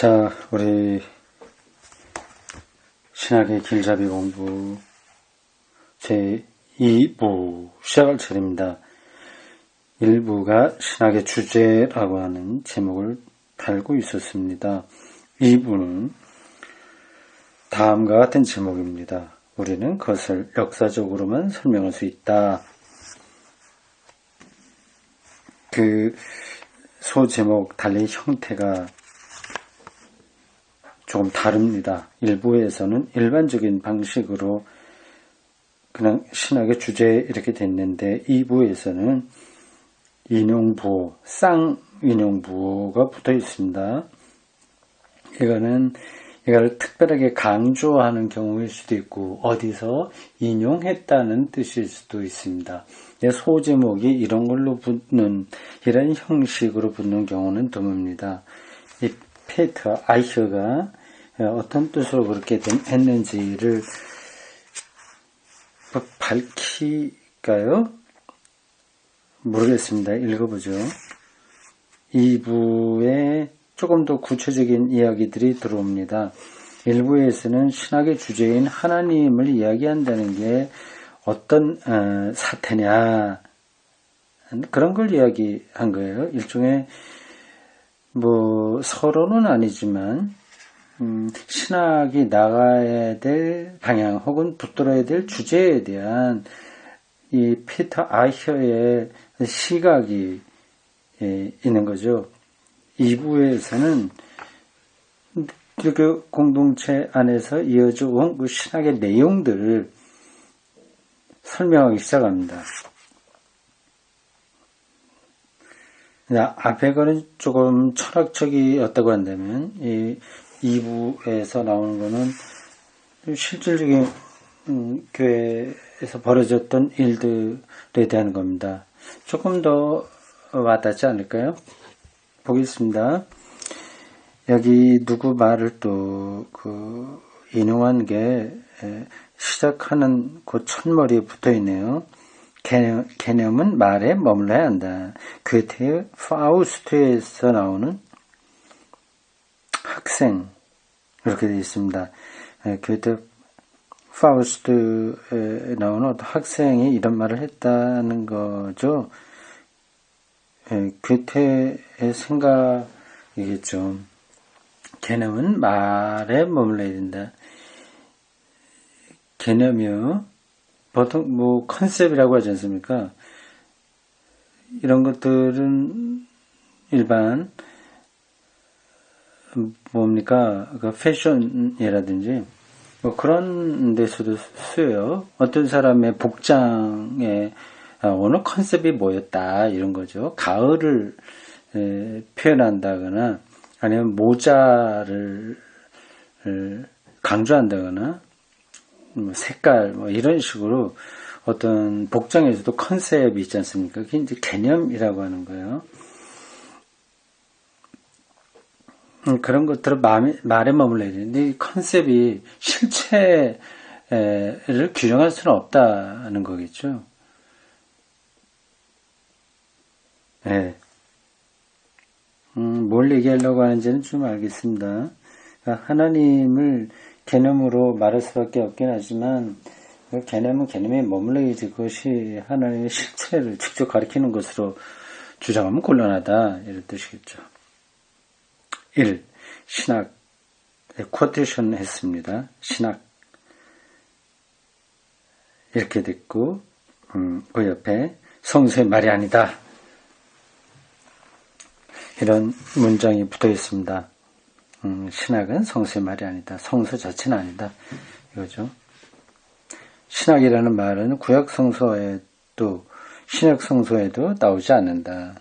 자, 우리 신학의 길잡이 공부 제2부 시작할 차례입니다. 1부가 신학의 주제라고 하는 제목을 달고 있었습니다. 2부는 다음과 같은 제목입니다. 우리는 그것을 역사적으로만 설명할 수 있다. 그 소제목 달린 형태가 조금 다릅니다. 1부에서는 일반적인 방식으로 그냥 신학의 주제 이렇게 됐는데 2부에서는 인용부호, 쌍인용부호가 붙어 있습니다. 이거를 특별하게 강조하는 경우일 수도 있고 어디서 인용했다는 뜻일 수도 있습니다. 소제목이 이런 걸로 붙는 이런 형식으로 붙는 경우는 드뭅니다. 이 페이터 아이혀가 어떤 뜻으로 그렇게 했는지를 밝힐까요? 모르겠습니다. 읽어보죠. 2부에 조금 더 구체적인 이야기들이 들어옵니다. 1부에서는 신학의 주제인 하나님을 이야기한다는 게 어떤 사태냐 그런 걸 이야기한 거예요. 일종의 서로는 아니지만 신학이 나가야 될 방향 혹은 붙들어야 될 주제에 대한 이 피터 아이혀의 시각이 있는 거죠. 2부에서는 기독교 공동체 안에서 이어져 온 그 신학의 내용들을 설명하기 시작합니다. 앞에 거는 조금 철학적이었다고 한다면 이 2부에서 나오는 거는 실질적인 교회에서 벌어졌던 일들에 대한 겁니다. 조금 더 와닿지 않을까요? 보겠습니다. 여기 누구 말을 또 인용한 게 시작하는 그 첫머리에 붙어 있네요. 개념은 말에 머물러야 한다. 괴테의 파우스트에서 나오는 학생 이렇게 되어 있습니다. 괴테 파우스트에 나오는 어떤 학생이 이런 말을 했다는 거죠. 괴테의 생각이겠죠. 개념은 말에 머물러야 된다. 개념이요. 보통 컨셉이라고 하지 않습니까? 이런 것들은 일반 그 패션이라든지 그런 데서도 쓰여요. 어떤 사람의 복장에 오늘 컨셉이 뭐였다 이런 거죠. 가을을 표현한다거나 아니면 모자를 강조한다거나 색깔 이런 식으로 어떤 복장에서도 컨셉이 있지 않습니까? 그게 이제 개념이라고 하는 거예요. 그런 것들은 말에 머물러야 되는데 이 컨셉이 실체를 규정할 수는 없다는 거겠죠. 네. 뭘 얘기하려고 하는지는 좀 알겠습니다. 그러니까 하나님을 개념으로 말할 수밖에 없긴 하지만 그 개념은 개념에 머물러야지 그것이 하나님의 실체를 직접 가리키는 것으로 주장하면 곤란하다 이런 뜻이겠죠. 1. 신학 쿼테이션 했습니다. 신학 이렇게 됐고 그 옆에 성서의 말이 아니다 이런 문장이 붙어 있습니다. 신학은 성서의 말이 아니다. 성서 자체는 아니다. 이거죠. 신학이라는 말은 구약 성서에도 신약 성서에도 나오지 않는다.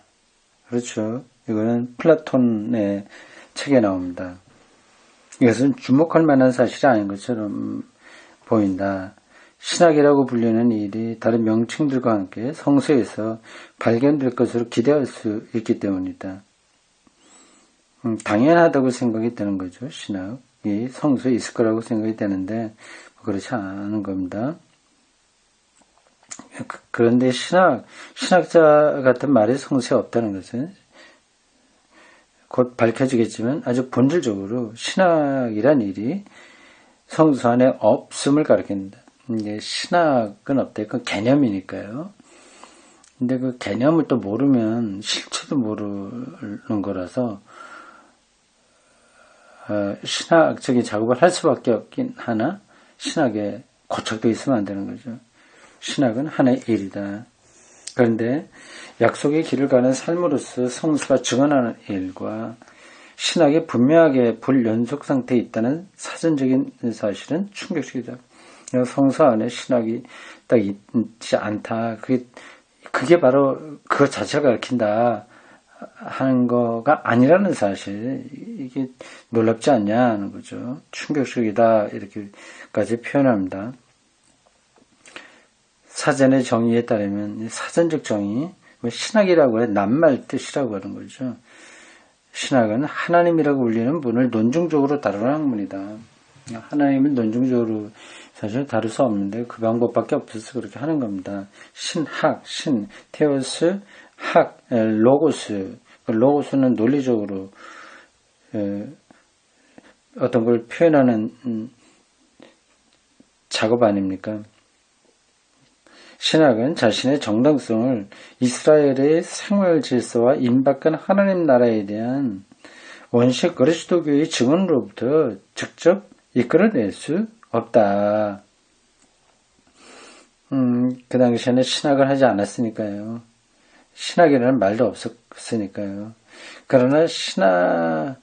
그렇죠. 이거는 플라톤의 책에 나옵니다. 이것은 주목할 만한 사실이 아닌 것처럼 보인다. 신학이라고 불리는 일이 다른 명칭들과 함께 성서에서 발견될 것으로 기대할 수 있기 때문이다. 당연하다고 생각이 되는 거죠. 신학이 성서에 있을 거라고 생각이 되는데 그렇지 않은 겁니다. 그런데 신학자 같은 말이 성서에 없다는 것은 곧 밝혀지겠지만 아주 본질적으로 신학이란 일이 성서 안에 없음을 가리킨다. 이게 신학은 없다. 그건 개념이니까요. 근데 그 개념을 또 모르면 실체도 모르는 거라서 신학적인 작업을 할 수밖에 없긴 하나 신학에 고착되어 있으면 안 되는 거죠. 신학은 하나의 일이다. 그런데 약속의 길을 가는 삶으로서 성서가 증언하는 일과 신학이 분명하게 불연속 상태에 있다는 사전적인 사실은 충격적이다. 성서 안에 신학이 딱 있지 않다. 그게 바로 그것 자체가 가르친다 하는 거가 아니라는 사실. 이게 놀랍지 않냐 하는 거죠. 충격적이다 이렇게까지 표현합니다. 사전의 정의에 따르면 사전적 정의, 신학이라고 해 낱말 뜻이라고 하는 거죠. 신학은 하나님이라고 불리는 분을 논증적으로 다루는 학문이다. 하나님을 논증적으로 사실 다룰 수 없는데 그 방법밖에 없어서 그렇게 하는 겁니다. 신학, 테오스, 학, 로고스. 로고스는 논리적으로 어떤 걸 표현하는 작업 아닙니까? 신학은 자신의 정당성을 이스라엘의 생활 질서와 임박한 하나님 나라에 대한 원시 그리스도교의 증언으로부터 직접 이끌어낼 수 없다. 그 당시에는 신학을 하지 않았으니까요. 신학이라는 말도 없었으니까요. 그러나 신학이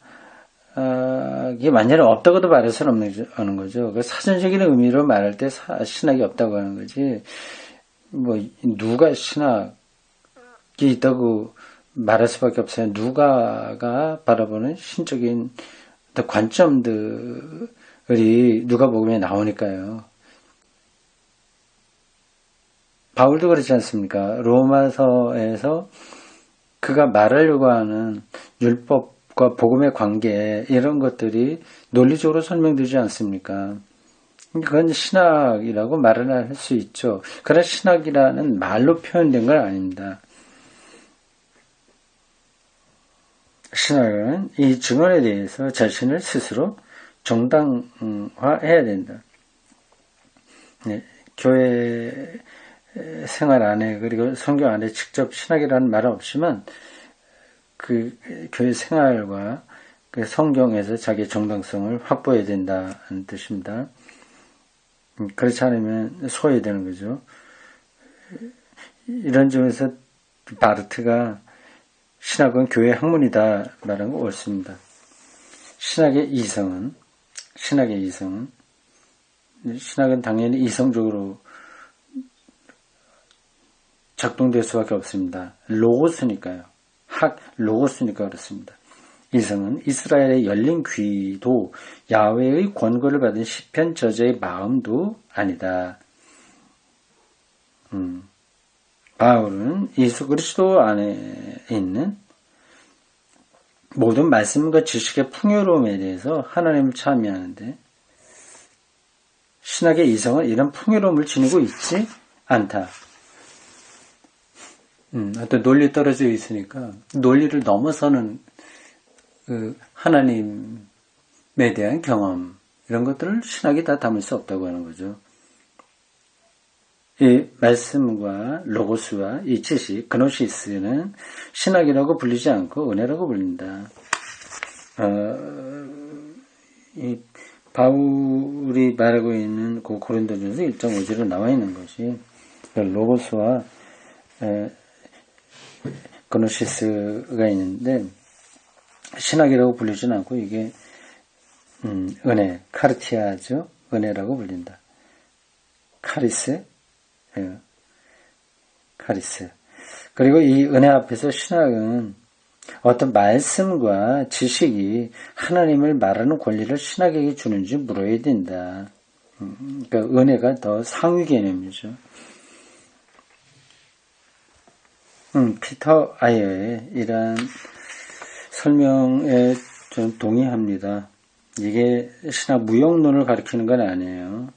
완전히 없다고도 말할 수는 없는 거죠. 사전적인 의미로 말할 때 신학이 없다고 하는 거지. 누가 신학이 있다고 말할 수밖에 없어요. 누가가 바라보는 신적인 관점들이 누가복음에 나오니까요. 바울도 그렇지 않습니까? 로마서에서 그가 말하려고 하는 율법과 복음의 관계 이런 것들이 논리적으로 설명되지 않습니까? 그건 신학이라고 말을 할 수 있죠. 그러나 신학이라는 말로 표현된 건 아닙니다. 신학은 이 증언에 대해서 자신을 스스로 정당화해야 된다. 네, 교회 생활 안에 그리고 성경 안에 직접 신학이라는 말은 없지만 그 교회 생활과 그 성경에서 자기의 정당성을 확보해야 된다는 뜻입니다. 그렇지 않으면 소외되는 거죠. 이런 점에서 바르트가 신학은 교회의 학문이다 말한 거 옳습니다. 신학의 이성은 신학은 당연히 이성적으로 작동될 수밖에 없습니다. 로고스니까요. 로고스니까 그렇습니다. 이성은 이스라엘의 열린 귀도 야훼의 권고를 받은 시편 저자의 마음도 아니다. 바울은 예수 그리스도 안에 있는 모든 말씀과 지식의 풍요로움에 대해서 하나님을 찬미하는데 신학의 이성은 이런 풍요로움을 지니고 있지 않다. 어떤 논리 떨어져 있으니까 논리를 넘어서는 그 하나님에 대한 경험 이런 것들을 신학이 다 담을 수 없다고 하는 거죠. 이 말씀과 로고스와 이 지식, 그노시스는 신학이라고 불리지 않고 은혜라고 불린다. 이 바울이 말하고 있는 그 고린도전서 1.5절에 나와 있는 것이 로고스와 그노시스가 있는데 신학이라고 불리지는 않고 이게 은혜, 카르티아죠. 은혜라고 불린다. 카리스. 그리고 이 은혜 앞에서 신학은 어떤 말씀과 지식이 하나님을 말하는 권리를 신학에게 주는지 물어야 된다. 그러니까 은혜가 더 상위 개념이죠. 피터 아이어의 이러한 설명에 좀 동의합니다. 이게 신학 무용론을 가리키는 건 아니에요.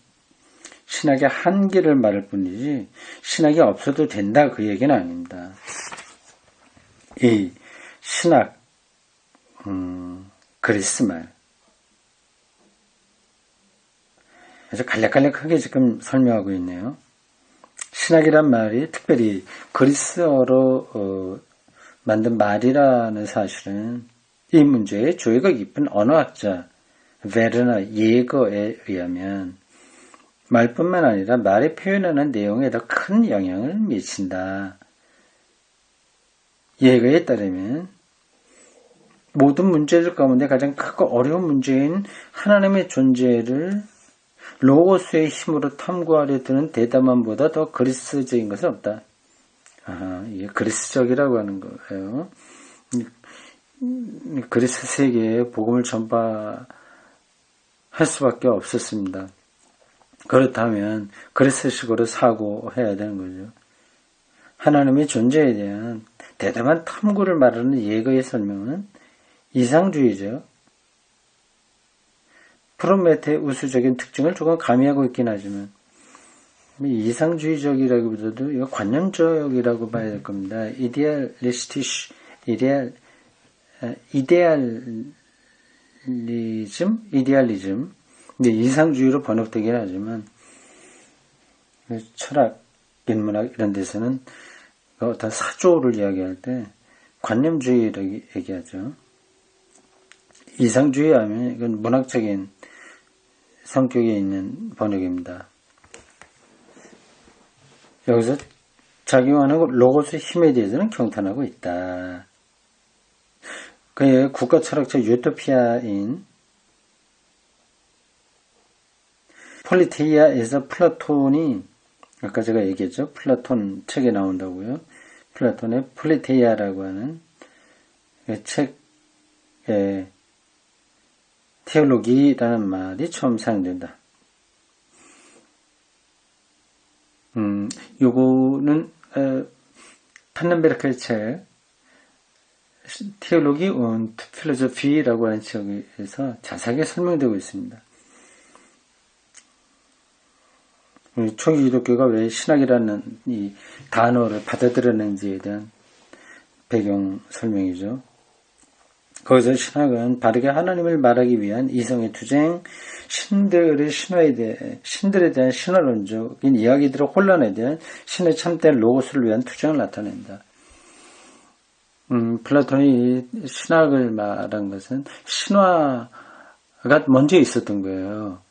신학의 한계를 말할 뿐이지 신학이 없어도 된다 그 얘기는 아닙니다. 이 신학 그리스 말. 아주 간략간략하게 지금 설명하고 있네요. 신학이란 말이 특별히 그리스어로 만든 말이라는 사실은 이 문제에 조예가 깊은 언어학자 베르너 예거에 의하면 말뿐만 아니라 말이 표현하는 내용에 더 큰 영향을 미친다. 예거에 따르면 모든 문제들 가운데 가장 크고 어려운 문제인 하나님의 존재를 로고스의 힘으로 탐구하려 드는 대담함보다 더 그리스적인 것은 없다. 이게 그리스적이라고 하는 거예요. 그리스 세계에 복음을 전파할 수밖에 없었습니다. 그렇다면 그리스식으로 사고해야 되는 거죠. 하나님의 존재에 대한 대담한 탐구를 말하는 예거의 설명은 이상주의죠. 프로메테의 우수적인 특징을 조금 가미하고 있긴 하지만 이상주의적이라기보다도 이거 관념적이라고 봐야 될 겁니다. 이데알리즘. 근데 이상주의로 번역되긴 하지만 철학, 인문학 이런 데서는 어떤 사조를 이야기할 때 관념주의라고 얘기하죠. 이상주의 하면 이건 문학적인 성격에 있는 번역입니다. 여기서 작용하는 로고스의 힘에 대해서는 경탄하고 있다. 그의 국가철학자 유토피아인 폴리테이아에서 플라톤이 아까 제가 얘기했죠. 플라톤 책에 나온다고요. 플라톤의 폴리테이아라고 하는 책에 테올로기라는 말이 처음 사용된다. 요거는 판넨베르크의 책 테올로기 und 필로소피라고 하는 책에서 자세하게 설명되고 있습니다. 초기 기독교가 왜 신학이라는 이 단어를 받아들였는지에 대한 배경 설명이죠. 거기서 신학은 바르게 하나님을 말하기 위한 이성의 투쟁, 신들의 신들에 대한 신화론적인 이야기들의 혼란에 대한 신의 참된 로고스를 위한 투쟁을 나타낸다. 플라톤이 신학을 말한 것은 신화가 먼저 있었던 거예요.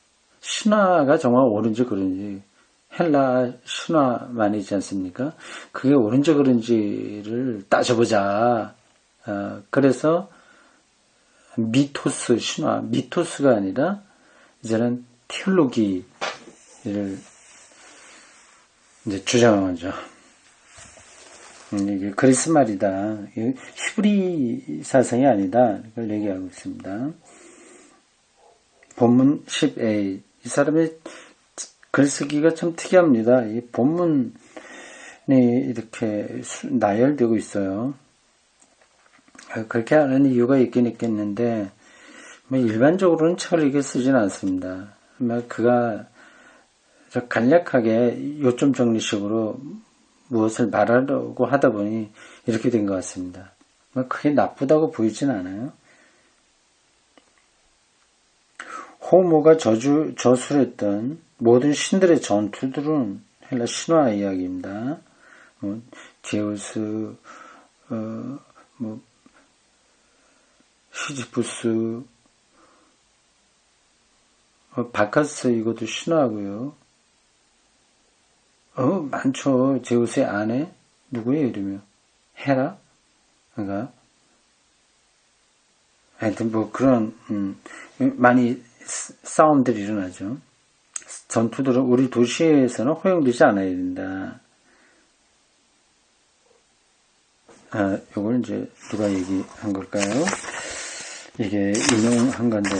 신화가 정말 옳은지 그른지 헬라 신화만이지 않습니까? 그게 옳은지 그른지를 따져보자. 그래서 미토스, 신화, 미토스가 아니라 이제는 테올로기를 이제 주장한 거죠. 이게 그리스 말이다. 히브리 사상이 아니다. 이걸 얘기하고 있습니다. 본문 10a. 이 사람의 글쓰기가 참 특이합니다. 이 본문이 이렇게 나열되고 있어요. 그렇게 하는 이유가 있긴 있겠는데, 일반적으로는 책을 이렇게 쓰지는 않습니다. 그가 간략하게 요점 정리식으로 무엇을 말하려고 하다 보니 이렇게 된 것 같습니다. 그게 나쁘다고 보이진 않아요. 호모가 저술했던 모든 신들의 전투들은 헬라 신화 이야기입니다. 제우스, 시지푸스, 바카스 이것도 신화고요. 많죠. 제우스의 아내 누구예요 이름이요? 헤라? 그러니까 하여튼 그런 많이 싸움들이 일어나죠. 전투들은 우리 도시에서는 허용되지 않아야 된다. 요걸 이제 누가 얘기한 걸까요? 이게 인용한 건데,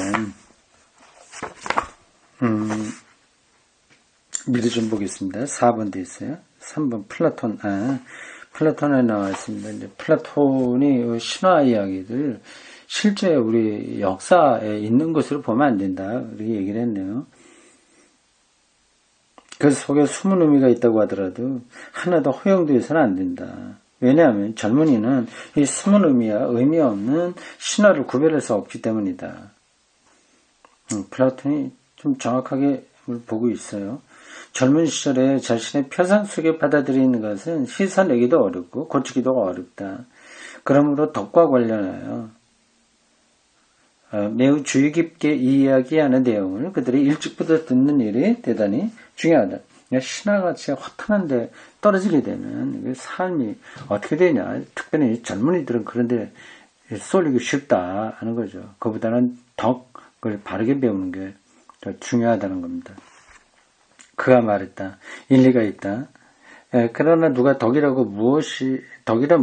미리 좀 보겠습니다. 4번 돼 있어요. 3번 플라톤에 나와 있습니다. 이제 플라톤이 신화 이야기들 실제 우리 역사에 있는 것으로 보면 안 된다. 이렇게 얘기를 했네요. 그 속에 숨은 의미가 있다고 하더라도 하나도 허용되어서는 안 된다. 왜냐하면 젊은이는 이 숨은 의미와 의미 없는 신화를 구별할 수 없기 때문이다. 플라톤이 좀 정확하게 보고 있어요. 젊은 시절에 자신의 표상 속에 받아들이는 것은 씻어내기도 어렵고 고치기도 어렵다. 그러므로 덕과 관련하여 매우 주의 깊게 이야기하는 내용을 그들이 일찍부터 듣는 일이 대단히 중요하다. 신화가 진짜 허탄한데 떨어지게 되면 삶이 어떻게 되냐. 특별히 젊은이들은 그런데 쏠리기 쉽다 하는 거죠. 그보다는 덕을 바르게 배우는 게 더 중요하다는 겁니다. 그가 말했다. 일리가 있다. 그러나 누가 덕이란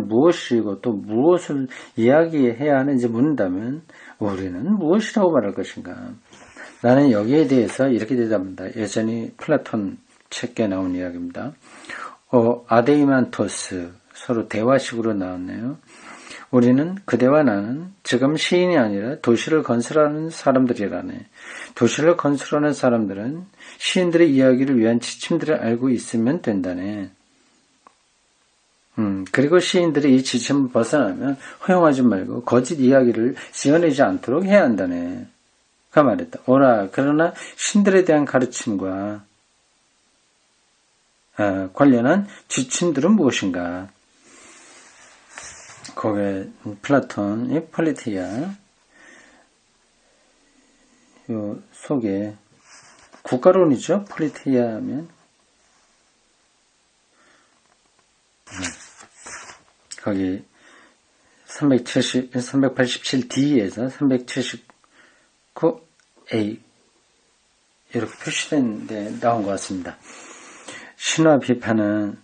무엇이고 또 무엇을 이야기해야 하는지 묻는다면 우리는 무엇이라고 말할 것인가? 나는 여기에 대해서 이렇게 대답합니다. 여전히 플라톤 책에 나온 이야기입니다. 아데이만토스 서로 대화식으로 나왔네요. 우리는 그대와 나는 지금 시인이 아니라 도시를 건설하는 사람들이라네. 도시를 건설하는 사람들은 시인들의 이야기를 위한 지침들을 알고 있으면 된다네. 그리고 시인들이 이 지침을 벗어나면 허용하지 말고 거짓 이야기를 지어내지 않도록 해야 한다네. 그가 말했다. 그러나 신들에 대한 가르침과 관련한 지침들은 무엇인가? 거기에 플라톤의 폴리티아 요 속에 국가론이죠. 폴리티아 하면 거기 387D에서 379A 이렇게 표시된 데 나온 것 같습니다. 신화 비판은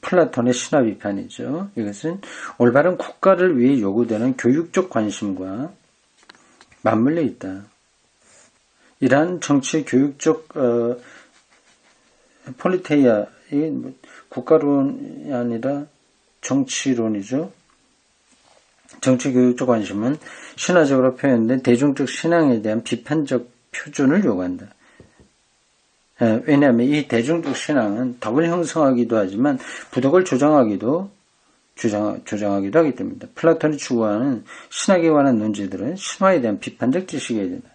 플라톤의 신화 비판이죠. 이것은 올바른 국가를 위해 요구되는 교육적 관심과 맞물려 있다. 이러한 정치 교육적 폴리테이아, 국가론이 아니라 정치론이죠. 정치 교육적 관심은 신화적으로 표현된 대중적 신앙에 대한 비판적 표준을 요구한다. 왜냐하면 이 대중적 신앙은 덕을 형성하기도 하지만 부덕을 조장하기도 하기 때문이다. 플라톤이 추구하는 신학에 관한 논지들은 신화에 대한 비판적 지식이어야 된다.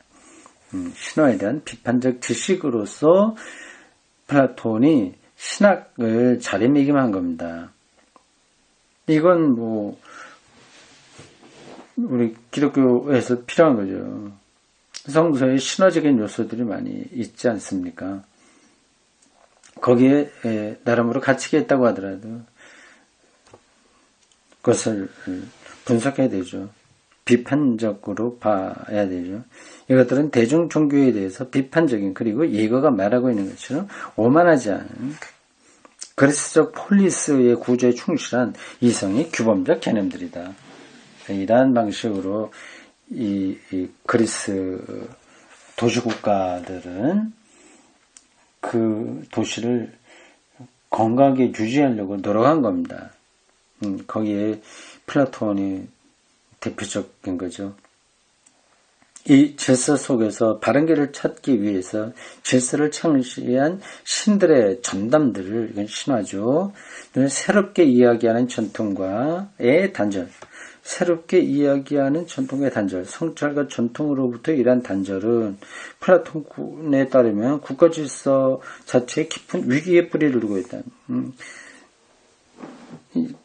신화에 대한 비판적 지식으로서 플라톤이 신학을 자리매김한 겁니다. 이건 우리 기독교에서 필요한 거죠. 성서에 신화적인 요소들이 많이 있지 않습니까? 거기에 나름으로 가치가 있다고 하더라도 그것을 분석해야 되죠. 비판적으로 봐야 되죠. 이것들은 대중 종교에 대해서 비판적인 그리고 예거가 말하고 있는 것처럼 오만하지 않은 그리스적 폴리스의 구조에 충실한 이성의 규범적 개념들이다. 이러한 방식으로 이 그리스 도시국가들은 그 도시를 건강하게 유지하려고 노력한 겁니다. 거기에 플라톤이 대표적인 거죠. 이 질서 속에서 바른 길을 찾기 위해서 질서를 창시한 신들의 전담들을, 이건 신화죠. 새롭게 이야기하는 전통과의 단절. 새롭게 이야기하는 전통의 단절, 성찰과 전통으로부터 이러한 단절은 플라톤에 따르면 국가질서 자체에 깊은 위기의 뿌리를 두고 있다.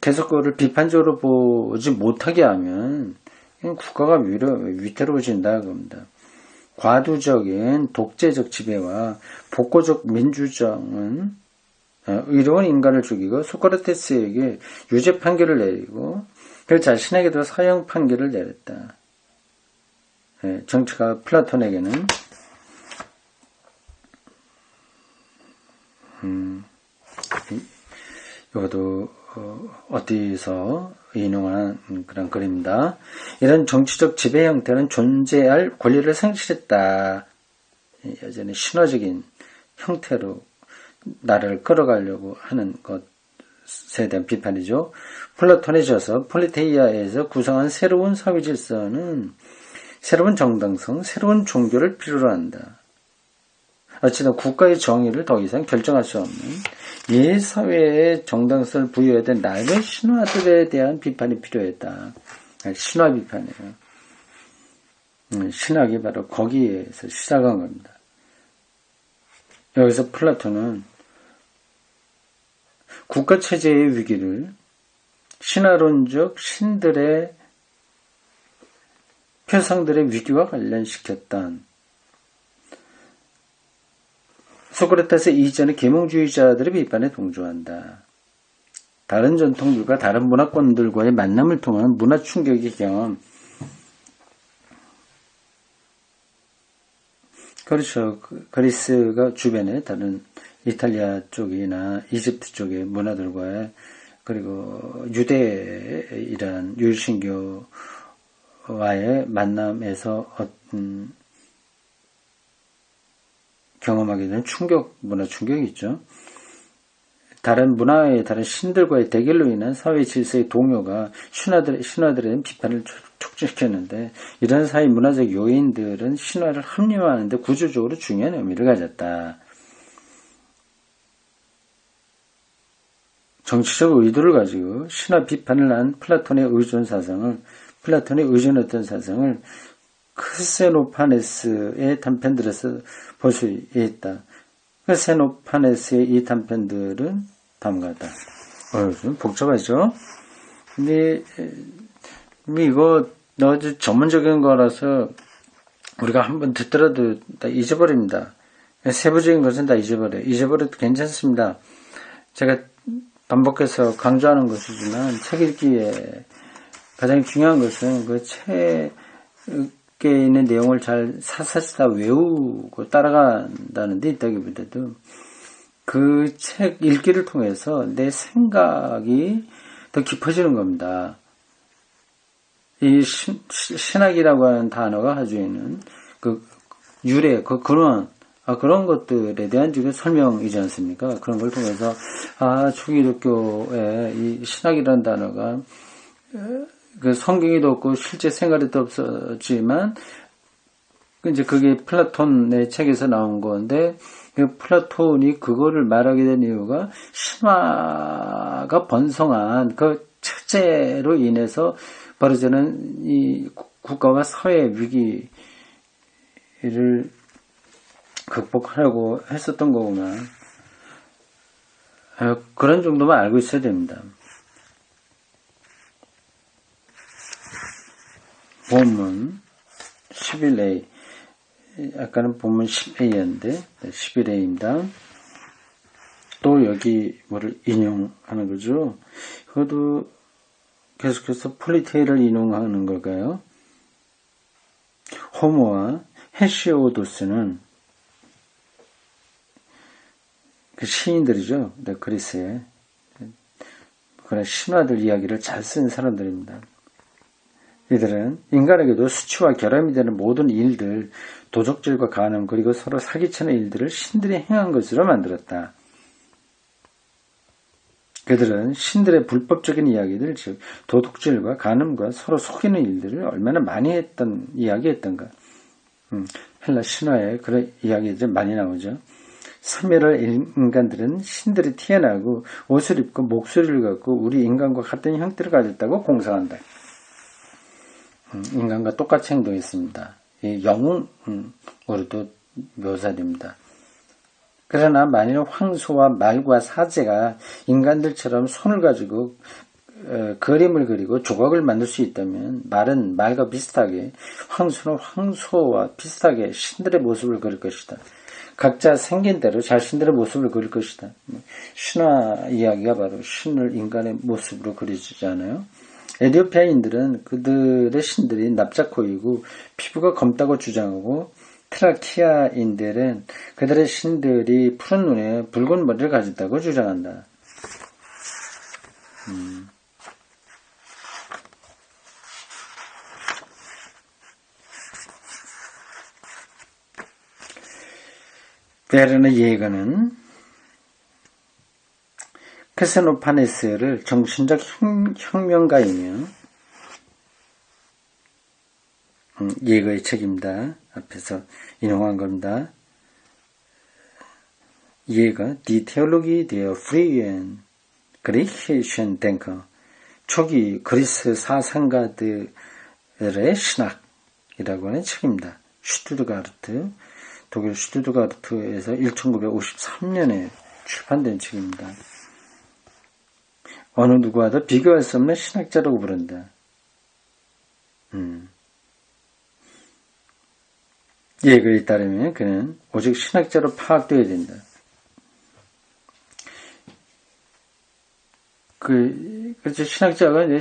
계속 그거를 비판적으로 보지 못하게 하면 국가가 위태로워진다 겁니다. 과도적인 독재적 지배와 복고적 민주정은 의로운 인간을 죽이고 소크라테스에게 유죄 판결을 내리고 그 자신에게도 사형 판결을 내렸다. 정치가 플라톤에게는 이것도 어디서 인용한 그런 글입니다. 이런 정치적 지배 형태는 존재할 권리를 상실했다. 여전히 신화적인 형태로 나라를 끌어가려고 하는 것에 대한 비판이죠. 플라톤에 져서 폴리테이아에서 구성한 새로운 사회 질서는 새로운 정당성, 새로운 종교를 필요로 한다. 어쨌든 국가의 정의를 더 이상 결정할 수 없는 예사회의 정당성을 부여해야 된 낡은 신화들에 대한 비판이 필요했다. 신화 비판이에요. 신학이 바로 거기에서 시작한 겁니다. 여기서 플라톤은 국가체제의 위기를 신화론적 신들의 표상들의 위기와 관련시켰던 소크라테스 이전의 계몽주의자들의 비판에 동조한다. 다른 전통들과 다른 문화권들과의 만남을 통한 문화 충격의 경험. 그렇죠. 그리스가 주변에 다른 이탈리아 쪽이나 이집트 쪽의 문화들과의 그리고 유대이란 유일신교와의 만남에서 경험하게 되는 문화 충격이 있죠. 다른 문화의 다른 신들과의 대결로 인한 사회 질서의 동요가 신화들의 비판을 촉진시켰는데 이런 사회 문화적 요인들은 신화를 합리화하는 데 구조적으로 중요한 의미를 가졌다. 정치적 의도를 가지고 신화 비판을 한 플라톤의 의존했던 사상을 크세노파네스의 단편들에서 볼 수 있다. 크세노파네스의 이 단편들은 다음과 같다. 좀 복잡하죠? 근데 이거 아주 전문적인 거라서 우리가 한번 듣더라도 다 잊어버립니다. 세부적인 것은 다 잊어버려도 괜찮습니다. 제가 반복해서 강조하는 것이지만 책 읽기에 가장 중요한 것은 그 책에 있는 내용을 잘 사사시 다 외우고 따라간다는 데 있다기보다도 그 책 읽기를 통해서 내 생각이 더 깊어지는 겁니다. 이 신학이라고 하는 단어가 가지고 있는 그 유래, 그 근원, 그런 것들에 대한 지금 설명이지 않습니까? 그런 걸 통해서, 초기독교의 이 신학이라는 단어가, 그 성경에도 없고 실제 생활에도 없었지만, 이제 그게 플라톤의 책에서 나온 건데, 그 플라톤이 그거를 말하게 된 이유가 신화가 번성한 그 체제로 인해서 벌어지는 이 국가와 사회 위기를 극복하려고 했었던 거구나. 그런 정도만 알고 있어야 됩니다. 본문 11a, 아까는 본문 10a였는데 11a입니다. 또 여기 뭐를 인용하는 거죠. 그것도 계속해서 폴리테이를 인용하는 걸까요? 호모와 헤시오도스는 그 시인들이죠. 그리스의 그런 신화들 이야기를 잘 쓴 사람들입니다. 이들은 인간에게도 수치와 결함이 되는 모든 일들, 도적질과 간음, 그리고 서로 사기치는 일들을 신들이 행한 것으로 만들었다. 그들은 신들의 불법적인 이야기들, 즉 도둑질과 간음과 서로 속이는 일들을 얼마나 많이 이야기했던가. 헬라 신화에 그런 이야기들이 많이 나오죠. 섬멸할 인간들은 신들이 튀어나오고 옷을 입고 목소리를 갖고 우리 인간과 같은 형태를 가졌다고 공상한다. 인간과 똑같이 행동했습니다. 영웅으로도 묘사됩니다. 그러나 만일 황소와 말과 사제가 인간들처럼 손을 가지고 그림을 그리고 조각을 만들 수 있다면 말은 말과 비슷하게, 황소는 황소와 비슷하게 신들의 모습을 그릴 것이다. 각자 생긴 대로 자신들의 모습을 그릴 것이다. 신화 이야기가 바로 신을 인간의 모습으로 그려지잖아요. 에티오피아인들은 그들의 신들이 납작코이고 피부가 검다고 주장하고, 트라키아인들은 그들의 신들이 푸른 눈에 붉은 머리를 가졌다고 주장한다. 베르네 예거는 크세노파네스를 정신적 혁명가이며 예거의 책입니다. 앞에서 인용한 겁니다. 이해가 Die Theologie der frühen griechischen Denker 초기 그리스 사상가들의 신학이라고 하는 책입니다. 슈투트가르트, 독일 슈투트가르트에서 1953년에 출판된 책입니다. 어느 누구와도 비교할 수 없는 신학자라고 부른다. 예거에 따르면 그는 오직 신학자로 파악되어야 된다. 그렇죠. 신학자가 이제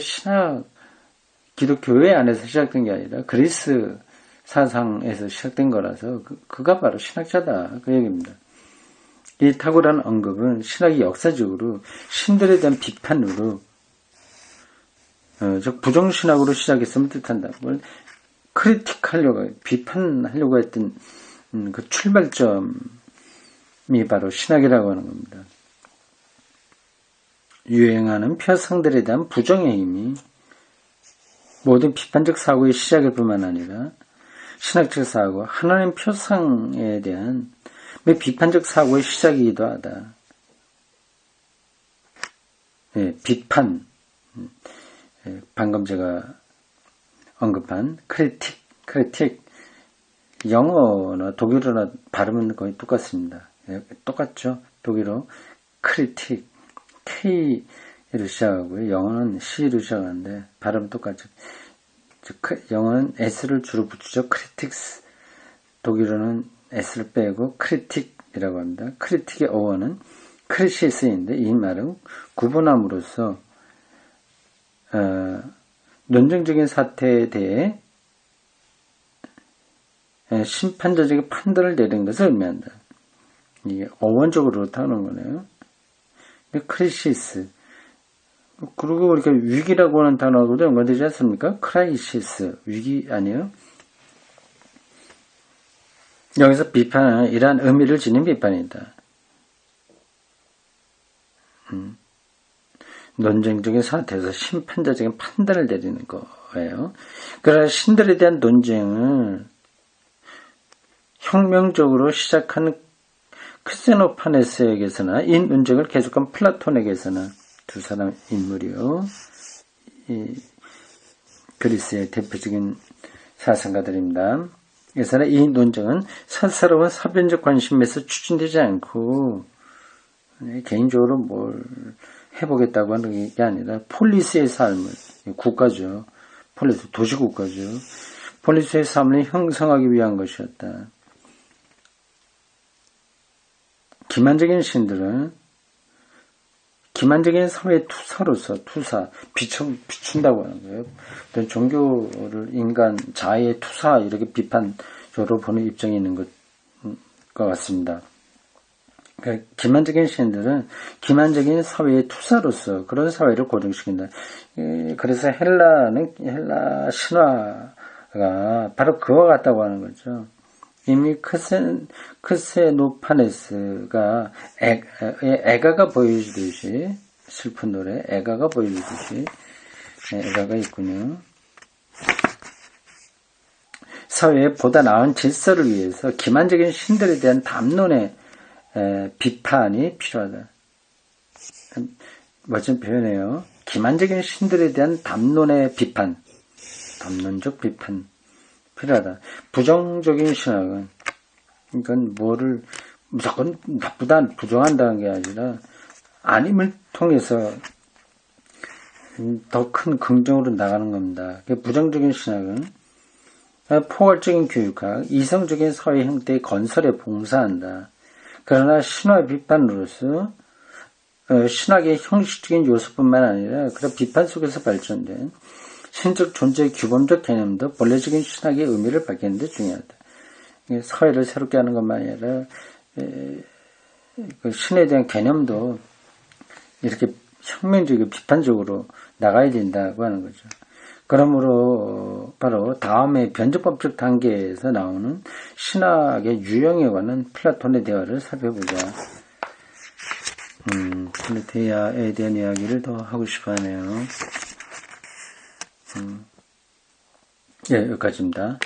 기독교회 안에서 시작된 게 아니라 그리스 사상에서 시작된 거라서 그가 바로 신학자다. 그 얘기입니다. 이 탁월한 언급은 신학이 역사적으로 신들에 대한 비판으로 즉 부정신학으로 시작했음을 뜻한다. 뭘 크리틱하려고 비판하려고 했던 그 출발점이 바로 신학이라고 하는 겁니다. 유행하는 표상들에 대한 부정의 힘이 모든 비판적 사고의 시작일 뿐만 아니라 신학적 사고, 하나님 표상에 대한 비판적 사고의 시작이기도 하다. 비판, 방금 제가 언급한 크리틱, 영어나 독일어나 발음은 거의 똑같습니다. 똑같죠? 독일어 크리틱, K로 시작하고요. 영어는 C로 시작하는데 발음 똑같죠. 영어는 S를 주로 붙이죠. 크리틱스. 독일어는 S를 빼고 크리틱이라고 합니다. 크리틱의 어원은 크리시스인데 이 말은 구분함으로써 논증적인 사태에 대해 심판자적인 판단을 내리는 것을 의미한다. 이게 어원적으로 그렇다는 거네요. 크리시스. 그리고 우리가 위기라고 하는 단어하고도 연관되지 않습니까? 크라이시스. 위기 아니에요? 여기서 비판은 이러한 의미를 지닌 비판이다. 논쟁적인 상태에서 심판자적인 판단을 내리는 거예요. 그러나 신들에 대한 논쟁을 혁명적으로 시작한 크세노파네스에게서나 이 논쟁을 계속한 플라톤에게서나 두 사람 인물이요. 그리스의 대표적인 사상가들입니다. 그래서는 이 논쟁은 사사로운 사변적 관심에서 추진되지 않고 개인적으로 뭘 해보겠다고 하는 게 아니라 폴리스의 삶을, 국가죠. 폴리스, 도시국가죠. 폴리스의 삶을 형성하기 위한 것이었다. 기만적인 신들은 기만적인 사회의 투사로서 비춘다고 하는 거예요. 어떤 종교를 인간 자아의 투사 이렇게 비판적으로 보는 입장이 있는 것 같습니다. 그러니까 기만적인 신들은 기만적인 사회의 투사로서 그런 사회를 고정시킨다. 그래서 헬라 신화가 바로 그와 같다고 하는 거죠. 이미 크세노파네스가 애가가 보여주듯이 슬픈 노래 애가가 보여주듯이 애가가 있군요. 사회에 보다 나은 질서를 위해서 기만적인 신들에 대한 담론의 비판이 필요하다. 멋진 표현이에요. 기만적인 신들에 대한 담론의 비판, 담론적 비판 필요하다. 부정적인 신학은 이건 뭐를 무조건 나쁘다, 부정한다는 게 아니라 아님을 통해서 더 큰 긍정으로 나가는 겁니다. 부정적인 신학은 포괄적인 교육학, 이성적인 사회 형태의 건설에 봉사한다. 그러나 신화 비판으로서 신학의 형식적인 요소뿐만 아니라 그런 비판 속에서 발전된 신적 존재의 규범적 개념도 본래적인 신학의 의미를 밝히는 데 중요하다. 사회를 새롭게 하는 것만 아니라 그 신에 대한 개념도 이렇게 혁명적이고 비판적으로 나가야 된다고 하는 거죠. 그러므로 바로 다음에 변증법적 단계에서 나오는 신학의 유형에 관한 플라톤의 대화를 살펴보자. 플라테아에 대한 이야기를 더 하고 싶어 하네요. 예, 여기까지입니다.